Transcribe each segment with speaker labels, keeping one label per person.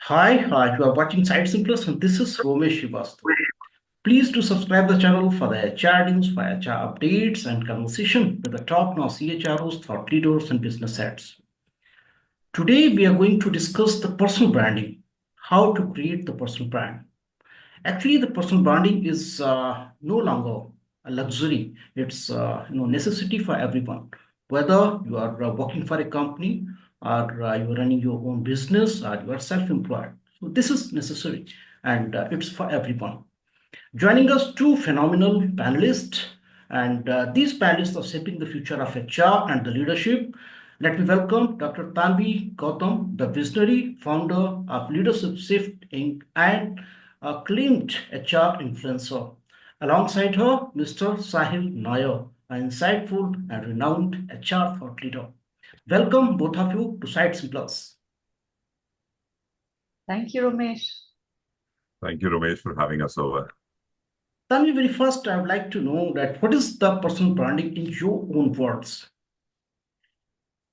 Speaker 1: Hi, you are watching SightsIn Plus, and this is Romesh Srivastav. Please do subscribe the channel for the HR news, for HR updates, and conversation with the top-notch CHROs, thought leaders, and business heads. Today, we are going to discuss the personal branding, how to create the personal brand. Actually, the personal branding is no longer a luxury. It's necessity for everyone. Whether you are working for a company or you are running your own business or you are self-employed. So this is necessary and it's for everyone. Joining us two phenomenal panelists, and these panelists are shaping the future of HR and the leadership. Let me welcome Dr. Tanvi Gautam, the visionary founder of Leadership Inc. and acclaimed HR influencer. Alongside her, Mr. Sahil Nair, an insightful and renowned HR thought leader. Welcome both of you to Sites Plus.
Speaker 2: Thank you, Ramesh.
Speaker 3: Thank you, Ramesh, for having us over.
Speaker 1: Tanvi, very first, I would like to know that what is the personal branding in your own words?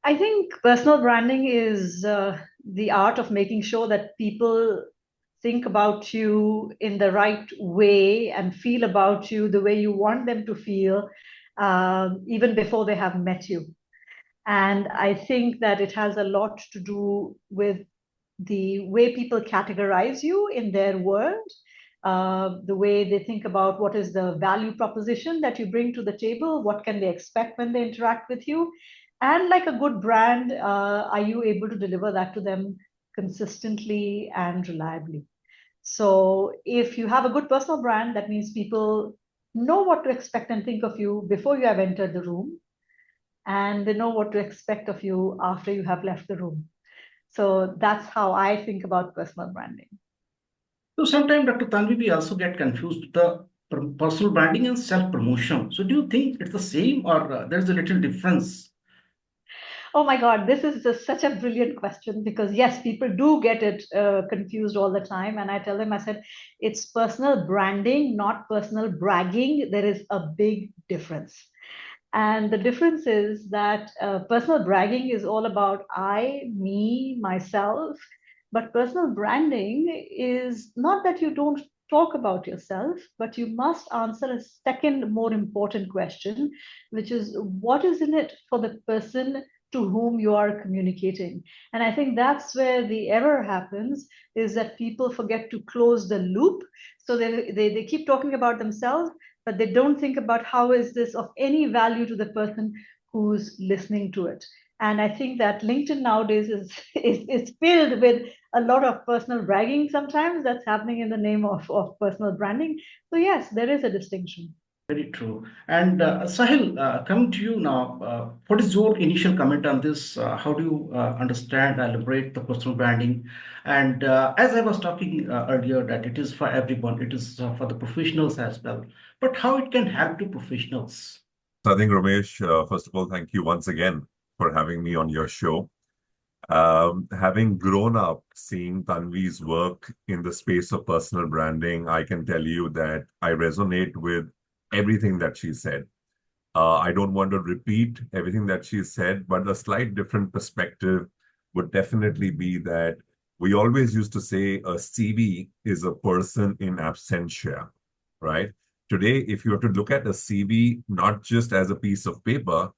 Speaker 2: I think personal branding is the art of making sure that people think about you in the right way and feel about you the way you want them to feel, even before they have met you. And I think that it has a lot to do with the way people categorize you in their world, the way they think about what is the value proposition that you bring to the table, what can they expect when they interact with you, and like a good brand, are you able to deliver that to them consistently and reliably? So if you have a good personal brand, that means people know what to expect and think of you before you have entered the room, and they know what to expect of you after you have left the room. So that's how I think about personal branding.
Speaker 1: So sometimes, Dr. Tanvi, we also get confused with the personal branding and self-promotion. So do you think it's the same or there's a little difference?
Speaker 2: Oh my God, this is just such a brilliant question because yes, people do get it confused all the time. And I tell them, I said, it's personal branding, not personal bragging. There is a big difference. And the difference is that personal bragging is all about I, me, myself. But personal branding is not that you don't talk about yourself, but you must answer a second more important question, which is what is in it for the person to whom you are communicating. And I think that's where the error happens, is that people forget to close the loop. So they keep talking about themselves, but they don't think about how is this of any value to the person who's listening to it. And I think that LinkedIn nowadays is filled with a lot of personal bragging sometimes that's happening in the name of personal branding. So yes, there is a distinction.
Speaker 1: Very true. And Sahil, coming to you now, what is your initial comment on this? How do you understand, elaborate the personal branding? And as I was talking earlier, that it is for everyone, it is for the professionals as well. But how it can help to professionals?
Speaker 3: So I think, Ramesh, first of all, thank you once again for having me on your show. Having grown up seeing Tanvi's work in the space of personal branding, I can tell you that I resonate with everything that she said. I don't want to repeat everything that she said, but a slight different perspective would definitely be that we always used to say a CV is a person in absentia, right? Today, if you were to look at a CV, not just as a piece of paper,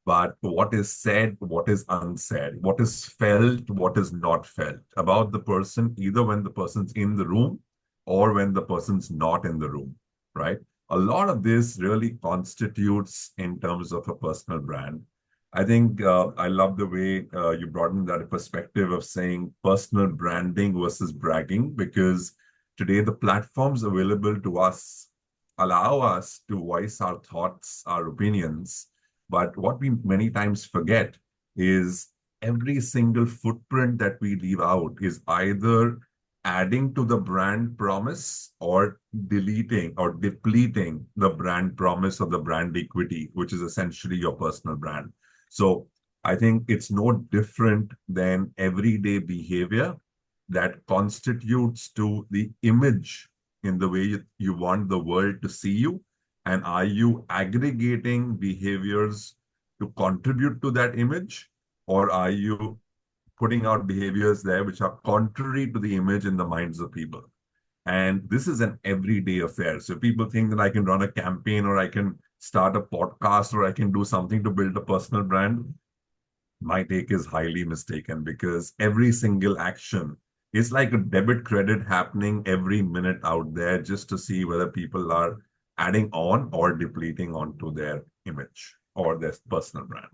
Speaker 3: but what is said, what is unsaid, what is felt, what is not felt about the person, either when the person's in the room or when the person's not in the room, right? A lot of this really constitutes in terms of a personal brand. I think I love the way you brought in that perspective of saying personal branding versus bragging, because today the platforms available to us allow us to voice our thoughts, our opinions. But what we many times forget is every single footprint that we leave out is either adding to the brand promise or deleting or depleting the brand promise or the brand equity, which is essentially your personal brand. So I think it's no different than everyday behavior that constitutes to the image in the way you want the world to see you. And are you aggregating behaviors to contribute to that image, or are you putting out behaviors there which are contrary to the image in the minds of people. And this is an everyday affair. So people think that I can run a campaign or I can start a podcast or I can do something to build a personal brand. My take is highly mistaken, because every single action is like a debit credit happening every minute out there just to see whether people are adding on or depleting onto their image or their personal brand.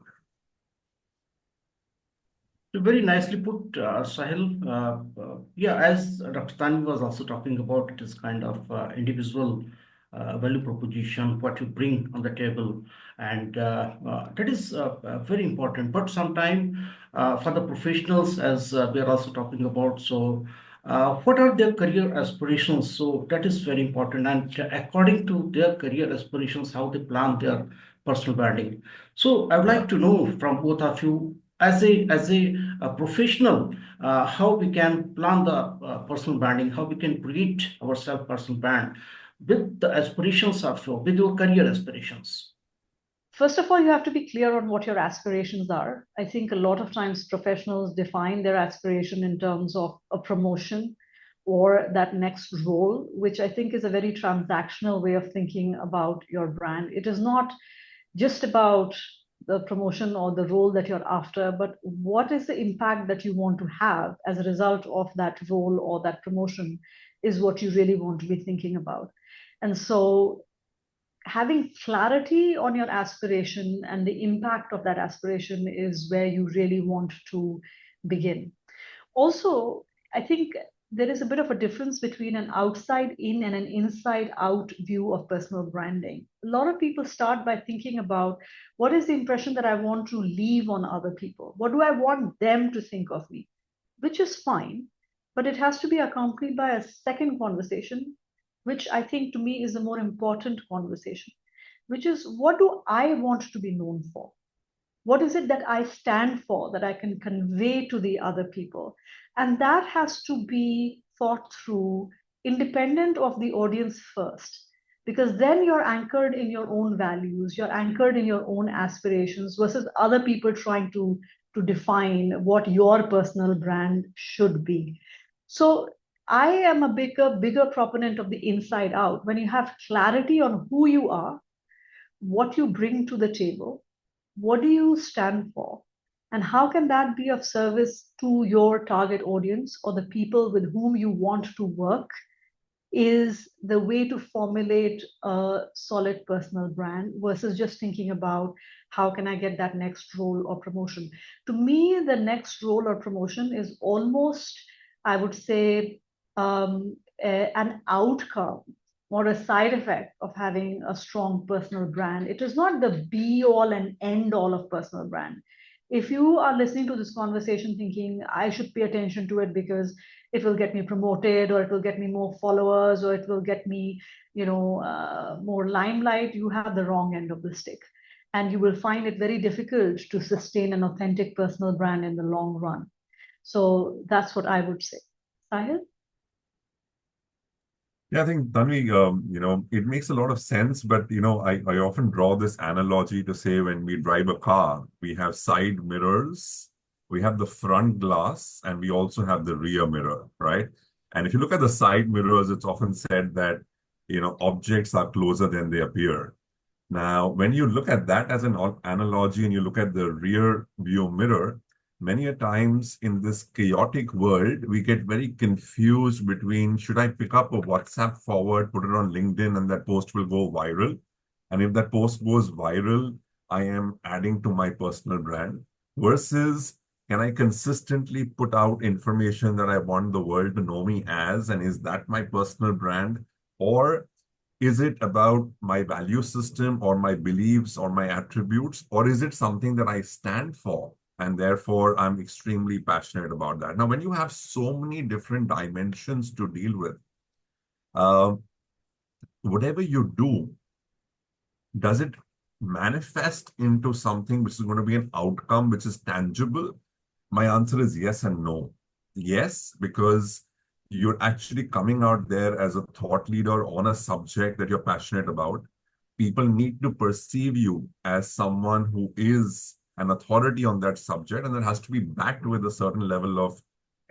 Speaker 1: Very nicely put, Sahil. Yeah, as Dr. Tanvi was also talking about, it is kind of individual value proposition, what you bring on the table, and that is very important. But sometimes for the professionals, as we are also talking about, so what are their career aspirations? So that is very important, and according to their career aspirations, how they plan their personal branding. So I would
Speaker 3: Yeah.
Speaker 1: like to know from both of you, as a professional, how we can plan the personal branding, how we can create our self personal brand with the aspirations of with your career aspirations.
Speaker 2: First of all, you have to be clear on what your aspirations are. I think a lot of times professionals define their aspiration in terms of a promotion or that next role, which I think is a very transactional way of thinking about your brand. It is not just about the promotion or the role that you're after, but what is the impact that you want to have as a result of that role or that promotion is what you really want to be thinking about. And so having clarity on your aspiration and the impact of that aspiration is where you really want to begin. Also, I think there is a bit of a difference between an outside in and an inside out view of personal branding. A lot of people start by thinking about what is the impression that I want to leave on other people? What do I want them to think of me? Which is fine, but it has to be accompanied by a second conversation, which I think to me is the more important conversation, which is what do I want to be known for? What is it that I stand for that I can convey to the other people? And that has to be thought through independent of the audience first, because then you're anchored in your own values, you're anchored in your own aspirations versus other people trying to define what your personal brand should be. So I am a bigger proponent of the inside out. When you have clarity on who you are, what you bring to the table, what do you stand for, and how can that be of service to your target audience or the people with whom you want to work, is the way to formulate a solid personal brand versus just thinking about how can I get that next role or promotion. To me, the next role or promotion is almost, I would say, an outcome or a side effect of having a strong personal brand. It is not the be all and end all of personal brand. If you are listening to this conversation thinking I should pay attention to it because it will get me promoted or it will get me more followers or it will get me more limelight, you have the wrong end of the stick, and you will find it very difficult to sustain an authentic personal brand in the long run. So that's what I would say. Sahil?
Speaker 3: Yeah, I think Tanvi, it makes a lot of sense, but I often draw this analogy to say when we drive a car, we have side mirrors, we have the front glass, and we also have the rear mirror, right? And if you look at the side mirrors, it's often said that, objects are closer than they appear. Now, when you look at that as an analogy and you look at the rear view mirror, many a times in this chaotic world, we get very confused between should I pick up a WhatsApp forward, put it on LinkedIn, and that post will go viral. And if that post goes viral, I am adding to my personal brand versus can I consistently put out information that I want the world to know me as, and is that my personal brand? Or is it about my value system or my beliefs or my attributes, or is it something that I stand for? And therefore, I'm extremely passionate about that. Now, when you have so many different dimensions to deal with, uh, whatever you do, does it manifest into something which is going to be an outcome which is tangible? My answer is yes and no. Yes, because you're actually coming out there as a thought leader on a subject that you're passionate about. People need to perceive you as someone who is an authority on that subject, and that has to be backed with a certain level of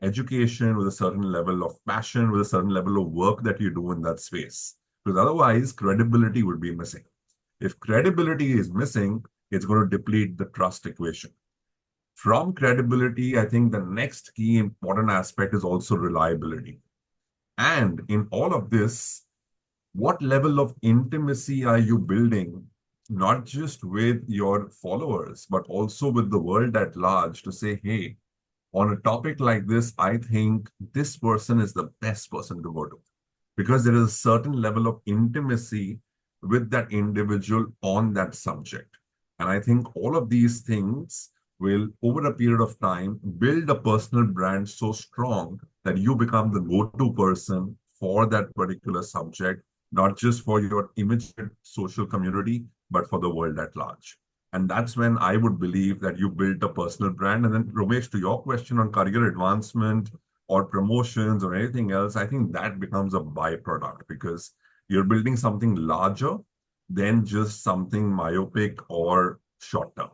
Speaker 3: education, with a certain level of passion, with a certain level of work that you do in that space. Because otherwise, credibility would be missing. If credibility is missing, it's going to deplete the trust equation. From credibility, I think the next key important aspect is also reliability. And in all of this, what level of intimacy are you building, not just with your followers, but also with the world at large to say, hey, on a topic like this, I think this person is the best person to go to because there is a certain level of intimacy with that individual on that subject. And I think all of these things will, over a period of time, build a personal brand so strong that you become the go-to person for that particular subject, not just for your immediate social community, but for the world at large. And that's when I would believe that you built a personal brand. And then, Ramesh, to your question on career advancement or promotions or anything else, I think that becomes a byproduct because you're building something larger than just something myopic or short term.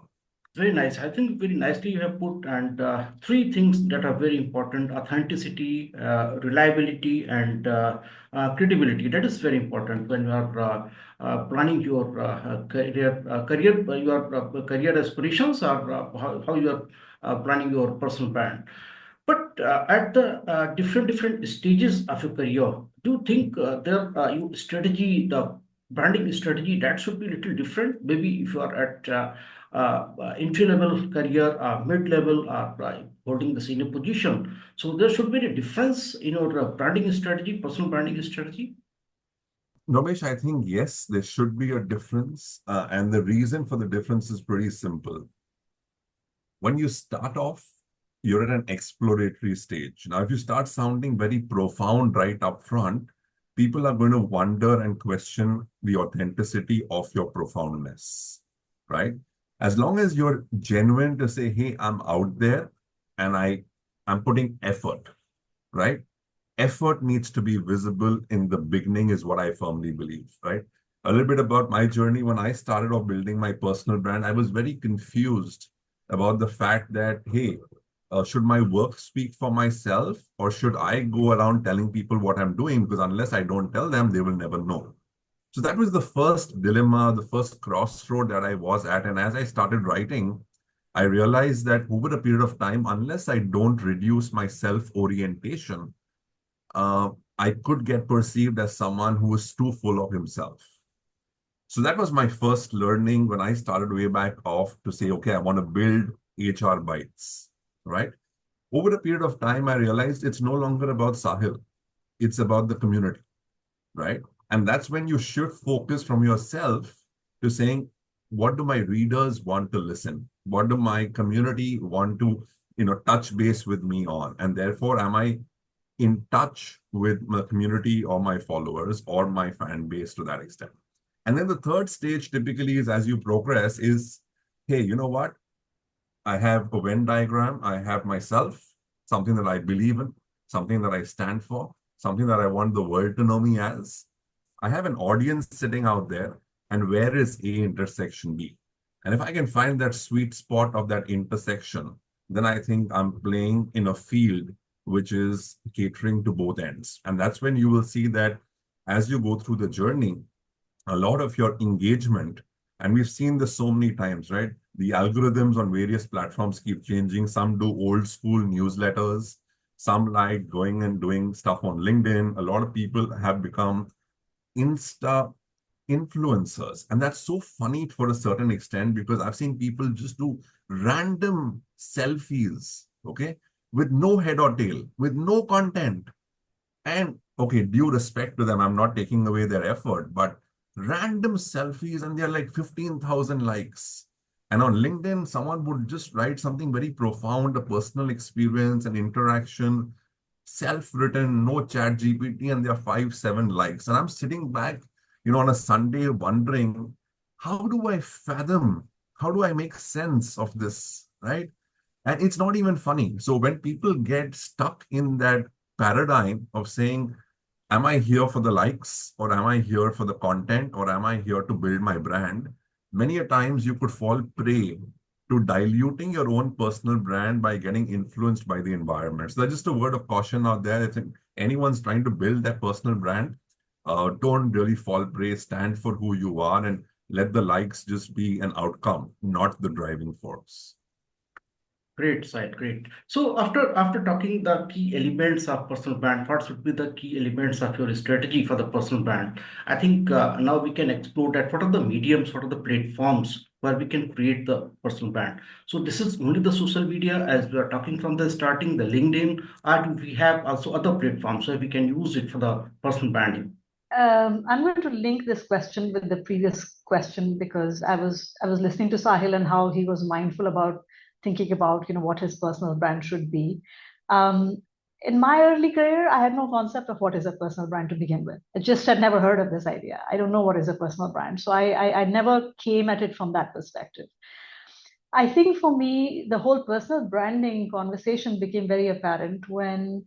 Speaker 1: Very nice. I think very nicely you have put, and three things that are very important: authenticity, reliability, and credibility. That is very important when you are planning your career aspirations, or how you are planning your personal brand. But at the different stages of your career, do you think your strategy, the branding strategy, that should be a little different? Maybe if you are at entry level career, mid level, or holding the senior position, so there should be a difference in your branding strategy, personal branding strategy.
Speaker 3: Ramesh, I think yes, there should be a difference. And the reason for the difference is pretty simple. When you start off, you're at an exploratory stage. Now, if you start sounding very profound right up front, people are going to wonder and question the authenticity of your profoundness, right? As long as you're genuine to say, hey, I'm out there and I'm putting effort, right? Effort needs to be visible in the beginning is what I firmly believe, right? A little bit about my journey. When I started off building my personal brand, I was very confused about the fact that, hey, should my work speak for myself or should I go around telling people what I'm doing? Because unless I don't tell them, they will never know. So that was the first dilemma, the first crossroad that I was at. And as I started writing, I realized that over a period of time, unless I don't reduce my self-orientation, I could get perceived as someone who is too full of himself. So that was my first learning when I started way back off to say, okay, I want to build HR Bytes, right? Over a period of time, I realized it's no longer about Sahil. It's about the community, right? And that's when you shift focus from yourself to saying, what do my readers want to listen? What do my community want to, touch base with me on? And therefore, am I in touch with my community or my followers or my fan base to that extent? And then the third stage typically is as you progress is, hey, you know what? I have a Venn diagram. I have myself, something that I believe in, something that I stand for, something that I want the world to know me as. I have an audience sitting out there, and where is A intersection B? And if I can find that sweet spot of that intersection, then I think I'm playing in a field which is catering to both ends. And that's when you will see that as you go through the journey, a lot of your engagement, and we've seen this so many times, right? The algorithms on various platforms keep changing. Some do old school newsletters. Some like going and doing stuff on LinkedIn. A lot of people have become Insta influencers. And that's so funny for a certain extent because I've seen people just do random selfies, okay, with no head or tail, with no content. And okay, due respect to them, I'm not taking away their effort, but random selfies and they're like 15,000 likes. And on LinkedIn, someone would just write something very profound, a personal experience, an interaction, self-written, no chat GPT, and there are 5, 7 likes. And I'm sitting back, on a Sunday wondering, how do I fathom, how do I make sense of this, right? And it's not even funny. So when people get stuck in that paradigm of saying, am I here for the likes or am I here for the content or am I here to build my brand? Many a times you could fall prey to diluting your own personal brand by getting influenced by the environment. So that's just a word of caution out there. If anyone's trying to build their personal brand, don't really fall prey, stand for who you are, and let the likes just be an outcome, not the driving force.
Speaker 1: Great, Sahil, great. So after talking the key elements of personal brand, what should be the key elements of your strategy for the personal brand? I think now we can explore that. What are the mediums? What are the platforms where we can create the personal brand? So this is only the social media, as we are talking from the starting, the LinkedIn, or we have also other platforms where we can use it for the personal branding.
Speaker 2: I'm going to link this question with the previous question because I was listening to Sahil and how he was mindful about thinking about what his personal brand should be. Um, in my early career, I had no concept of what is a personal brand to begin with. I just had never heard of this idea. I don't know what is a personal brand, so I never came at it from that perspective. I think for me, the whole personal branding conversation became very apparent when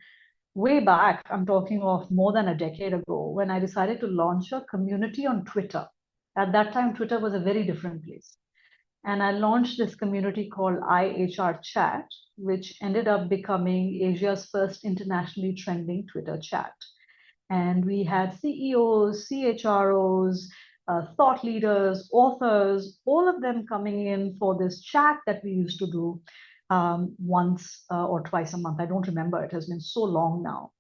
Speaker 2: way back, I'm talking of more than a decade ago, when I decided to launch a community on Twitter. At that time, Twitter was a very different place. And I launched this community called iHR Chat, which ended up becoming Asia's first internationally trending Twitter chat. And we had CEOs, CHROs, thought leaders, authors, all of them coming in for this chat that we used to do once or twice a month. I don't remember. It has been so long now.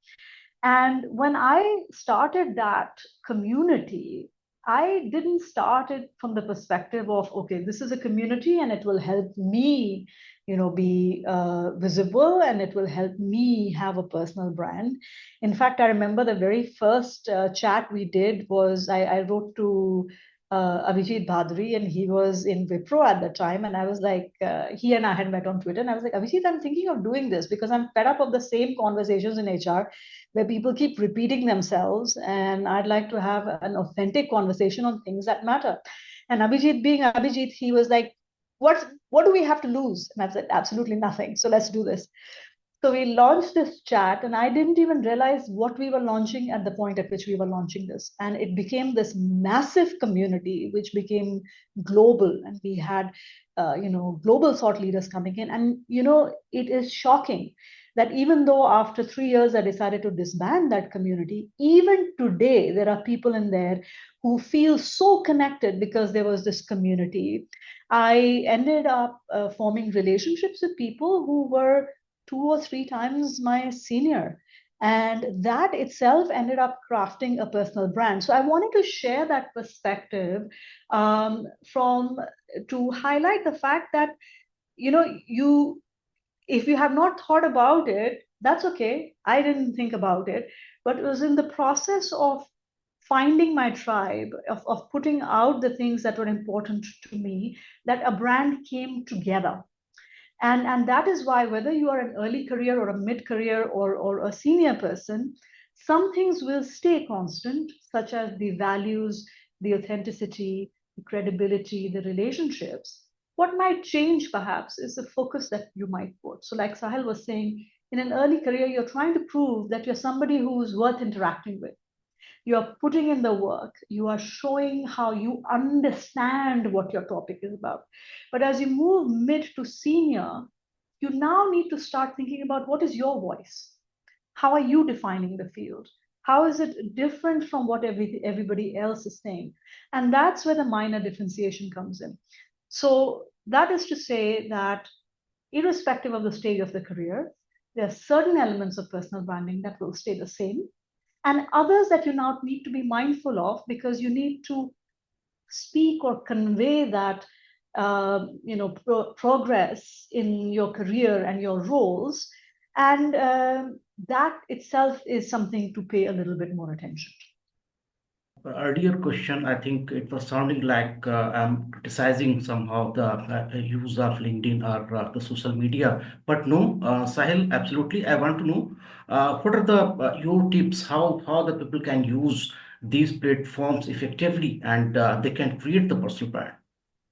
Speaker 2: And when I started that community, I didn't start it from the perspective of, okay, this is a community and it will help me, be visible and it will help me have a personal brand. In fact, I remember the very first chat we did was I wrote to Abhijit Bhadri, and he was in Wipro at the time. And I was like, he and I had met on Twitter, and I was like, Abhijit, I'm thinking of doing this because I'm fed up of the same conversations in HR where people keep repeating themselves, and I'd like to have an authentic conversation on things that matter. And Abhijit, being Abhijit, he was like, what do we have to lose? And I said, absolutely nothing. So let's do this. So we launched this chat, and I didn't even realize what we were launching at the point at which we were launching this. And it became this massive community, which became global. And we had, global thought leaders coming in. And, it is shocking that even though after 3 years I decided to disband that community, even today there are people in there who feel so connected because there was this community. I ended up forming relationships with people who were 2 or 3 times my senior. And that itself ended up crafting a personal brand. So I wanted to share that perspective from to highlight the fact that you if you have not thought about it, that's okay. I didn't think about it, but it was in the process of finding my tribe, of putting out the things that were important to me, that a brand came together. And that is why, whether you are an early career or a mid career or a senior person, some things will stay constant, such as the values, the authenticity, the credibility, the relationships. What might change perhaps is the focus that you might put. So, like Sahil was saying, in an early career, you're trying to prove that you're somebody who's worth interacting with. You're putting in the work, you are showing how you understand what your topic is about. But as you move mid to senior, you now need to start thinking about what is your voice? How are you defining the field? How is it different from what everybody else is saying? And that's where the minor differentiation comes in. So that is to say that irrespective of the stage of the career, there are certain elements of personal branding that will stay the same, and others that you now need to be mindful of because you need to speak or convey that progress in your career and your roles, and that itself is something to pay a little bit more attention to.
Speaker 1: Earlier question, I think it was sounding like I'm criticizing somehow the use of LinkedIn or the social media. But no, Sahil, absolutely. I want to know what are the your tips, how the people can use these platforms effectively and they can create the personal brand.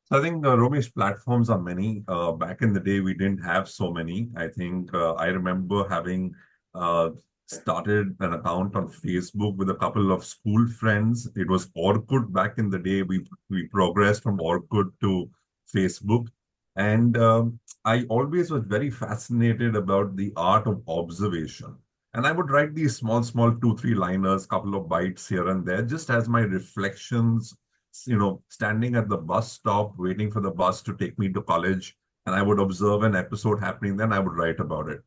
Speaker 3: So I think Romesh, platforms are many. Back in the day, we didn't have so many. I think I remember having uh, started an account on Facebook with a couple of school friends. It was Orkut back in the day. We progressed from Orkut to Facebook, And I always was very fascinated about the art of observation. And I would write these small, small 2, 3 liners, couple of bites here and there, just as my reflections, standing at the bus stop, waiting for the bus to take me to college. And I would observe an episode happening, then I would write about it.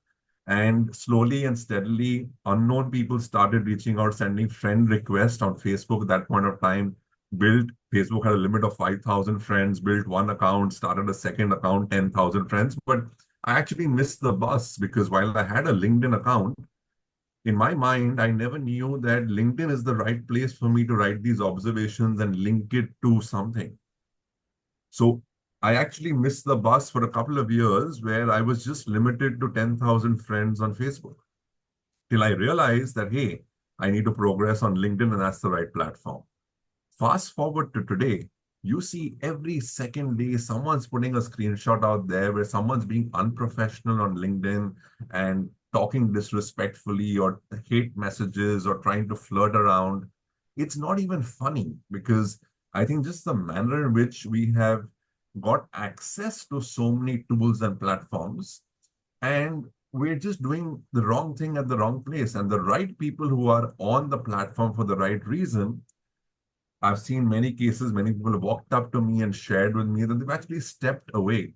Speaker 3: And slowly and steadily, unknown people started reaching out, sending friend requests on Facebook at that point of time. Built Facebook had a limit of 5,000 friends, built one account, started a second account, 10,000 friends. But I actually missed the bus because while I had a LinkedIn account, in my mind, I never knew that LinkedIn is the right place for me to write these observations and link it to something. So I actually missed the bus for a couple of years where I was just limited to 10,000 friends on Facebook till I realized that, hey, I need to progress on LinkedIn and that's the right platform. Fast forward to today, you see every second day someone's putting a screenshot out there where someone's being unprofessional on LinkedIn and talking disrespectfully or hate messages or trying to flirt around. It's not even funny because I think just the manner in which we have got access to so many tools and platforms, and we're just doing the wrong thing at the wrong place. And the right people who are on the platform for the right reason, I've seen many cases, many people have walked up to me and shared with me that they've actually stepped away.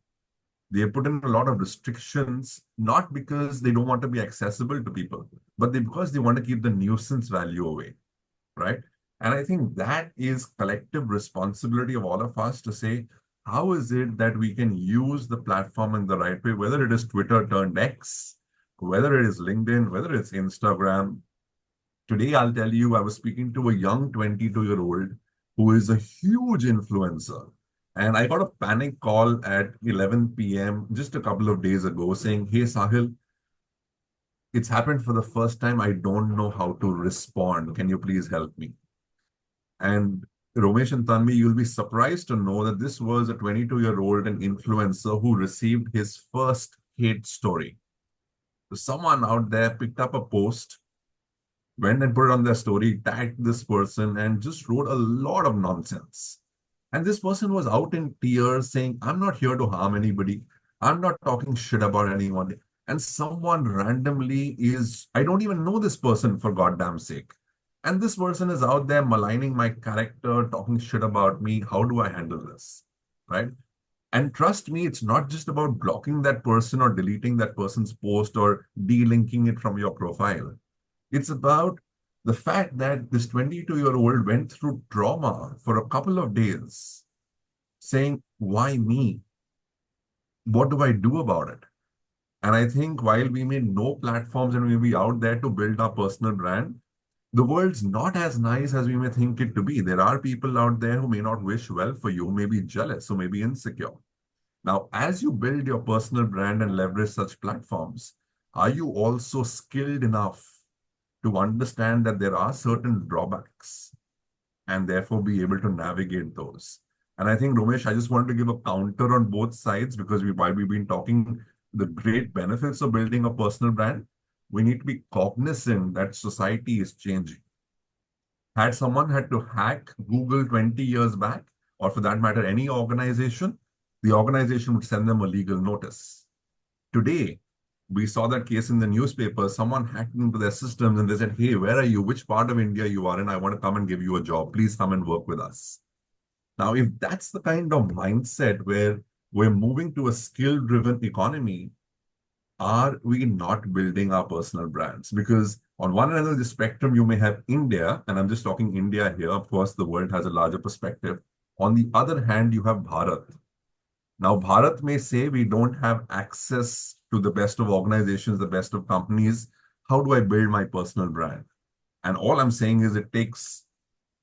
Speaker 3: They have put in a lot of restrictions, not because they don't want to be accessible to people, but because they want to keep the nuisance value away, right? And I think that is collective responsibility of all of us to say, how is it that we can use the platform in the right way, whether it is Twitter turned X, whether it is LinkedIn, whether it's Instagram. Today, I'll tell you, I was speaking to a young 22-year-old who is a huge influencer. And I got a panic call at 11 p.m. just a couple of days ago saying, hey, Sahil, it's happened for the first time. I don't know how to respond. Can you please help me? And Romesh and Tanvi, you'll be surprised to know that this was a 22-year-old and influencer who received his first hate story. So someone out there picked up a post, went and put it on their story, tagged this person, and just wrote a lot of nonsense. And this person was out in tears saying, I'm not here to harm anybody. I'm not talking shit about anyone. And someone randomly is, I don't even know this person for goddamn sake. And this person is out there maligning my character, talking shit about me. How do I handle this? Right? And trust me, it's not just about blocking that person or deleting that person's post or delinking it from your profile. It's about the fact that this 22-year-old went through trauma for a couple of days, saying, why me? What do I do about it? And I think while we may know platforms and we may be out there to build our personal brand, the world's not as nice as we may think it to be. There are people out there who may not wish well for you, who may be jealous, who may be insecure. Now, as you build your personal brand and leverage such platforms, are you also skilled enough to understand that there are certain drawbacks and therefore be able to navigate those? And I think, Romesh, I just wanted to give a counter on both sides because while we've been talking the great benefits of building a personal brand, we need to be cognizant that society is changing. Had someone had to hack Google 20 years back, or for that matter, any organization, the organization would send them a legal notice. Today, we saw that case in the newspaper. Someone hacked into their systems and they said, hey, where are you? Which part of India you are in? I want to come and give you a job. Please come and work with us. Now, if that's the kind of mindset where we're moving to a skill-driven economy, are we not building our personal brands? Because on one end of the spectrum, you may have India, and I'm just talking India here. Of course, the world has a larger perspective. On the other hand, you have Bharat. Now, Bharat may say we don't have access to the best of organizations, the best of companies. How do I build my personal brand? And all I'm saying is it takes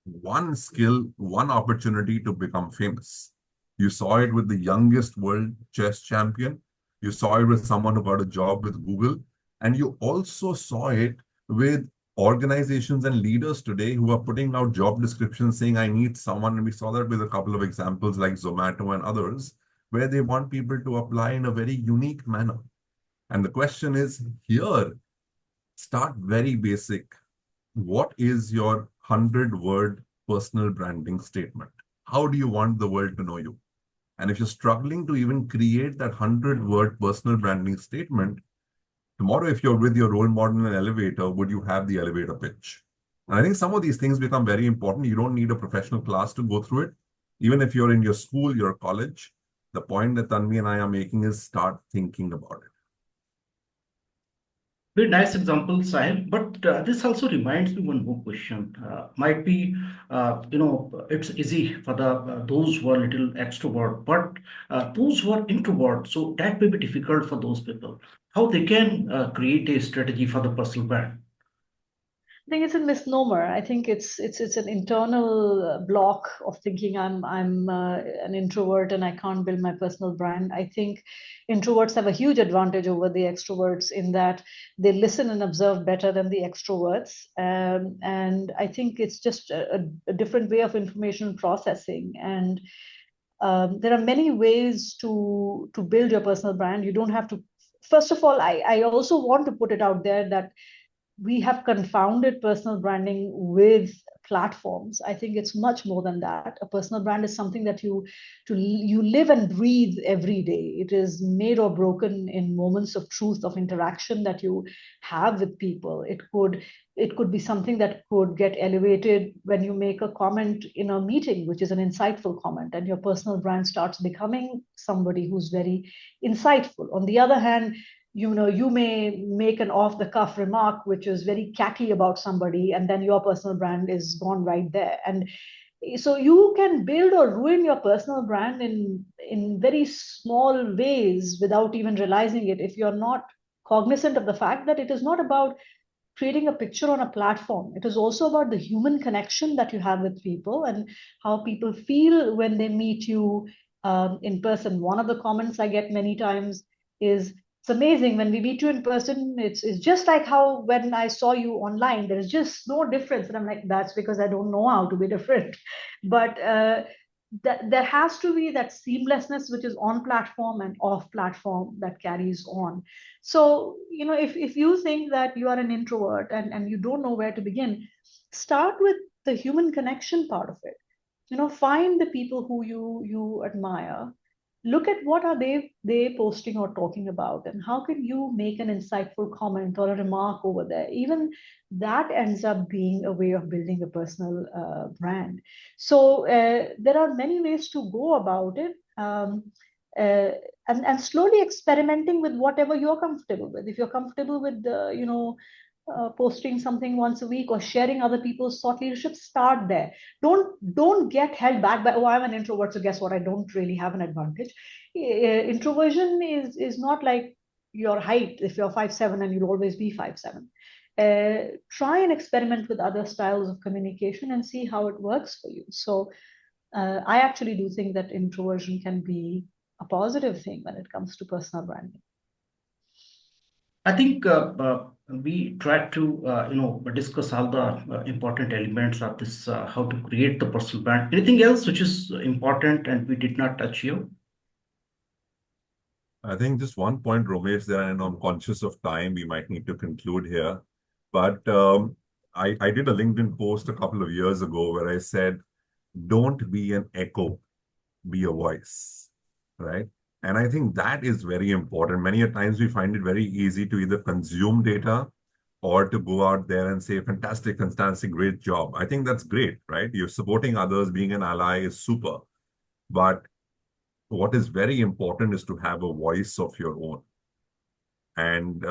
Speaker 3: one skill, one opportunity to become famous. You saw it with the youngest world chess champion. You saw it with someone who got a job with Google. And you also saw it with organizations and leaders today who are putting out job descriptions saying, I need someone. And we saw that with a couple of examples like Zomato and others, where they want people to apply in a very unique manner. And the question is here, start very basic. What is your 100-word personal branding statement? How do you want the world to know you? And if you're struggling to even create that 100-word personal branding statement, tomorrow, if you're with your role model in an elevator, would you have the elevator pitch? And I think some of these things become very important. You don't need a professional class to go through it. Even if you're in your school, your college, the point that Tanvi and I are making is start thinking about it.
Speaker 1: Very nice example, Sahil. But this also reminds me one more question. Might be, it's easy for the those who are little extrovert, but those who are introvert, so that may be difficult for those people. How they can create a strategy for the personal brand?
Speaker 2: I think it's a misnomer. I think it's an internal block of thinking I'm an introvert and I can't build my personal brand. I think introverts have a huge advantage over the extroverts in that they listen and observe better than the extroverts. And I think it's just a different way of information processing. And there are many ways to build your personal brand. You don't have to. First of all, I also want to put it out there that we have confounded personal branding with platforms. I think it's much more than that. A personal brand is something that you live and breathe every day. It is made or broken in moments of truth, of interaction that you have with people. It could be something that could get elevated when you make a comment in a meeting, which is an insightful comment, and your personal brand starts becoming somebody who's very insightful. On the other hand, you may make an off the cuff remark which is very catty about somebody, and then your personal brand is gone right there. And so you can build or ruin your personal brand in very small ways without even realizing it, if you're not cognizant of the fact that it is not about creating a picture on a platform. It is also about the human connection that you have with people and how people feel when they meet you in person. One of the comments I get many times is, it's amazing when we meet you in person. It's just like how when I saw you online, there is just no difference. And I'm like, that's because I don't know how to be different. But there has to be that seamlessness which is on platform and off platform that carries on. So if you think that you are an introvert and you don't know where to begin, start with the human connection part of it. Find the people who you admire, look at what are they posting or talking about, and how can you make an insightful comment or a remark over there. Even that ends up being a way of building a personal brand. So there are many ways to go about it, uh, and slowly experimenting with whatever you're comfortable with. If you're comfortable with posting something once a week or sharing other people's thought leadership, start there. Don't get held back by, oh, I'm an introvert, so guess what, I don't really have an advantage. Introversion is not like your height. If you're 5'7", and you'll always be 5'7", try and experiment with other styles of communication and see how it works for you. So I actually do think that introversion can be a positive thing when it comes to personal branding.
Speaker 1: I think we tried to discuss all the important elements of this, how to create the personal brand. Anything else which is important and we did not touch here?
Speaker 3: I think just one point, Romesh, there, and I'm conscious of time, we might need to conclude here. But I did a LinkedIn post a couple of years ago where I said, don't be an echo, be a voice, right? And I think that is very important. Many a times we find it very easy to either consume data or to go out there and say, fantastic, great job. I think that's great, right? You're supporting others, being an ally is super. But what is very important is to have a voice of your own. And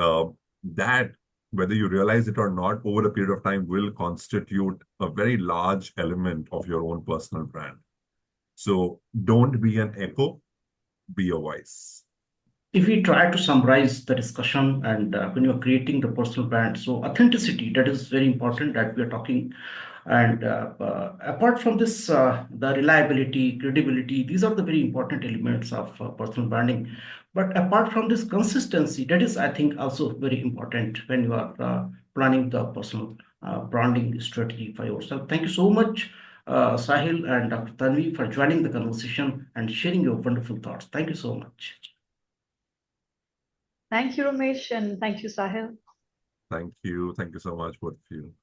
Speaker 3: that, whether you realize it or not, over a period of time will constitute a very large element of your own personal brand. So don't be an echo, be a voice.
Speaker 1: If we try to summarize the discussion, and when you're creating the personal brand, so authenticity, that is very important that we are talking. And apart from this, the reliability, credibility, these are the very important elements of personal branding. But apart from this, consistency, that is, I think, also very important when you are planning the personal branding strategy for yourself. Thank you so much, Sahil and Dr. Tanvi, for joining the conversation and sharing your wonderful thoughts. Thank you so much.
Speaker 2: Thank you, Ramesh, and thank you, Sahil.
Speaker 3: Thank you. Thank you so much, both of you.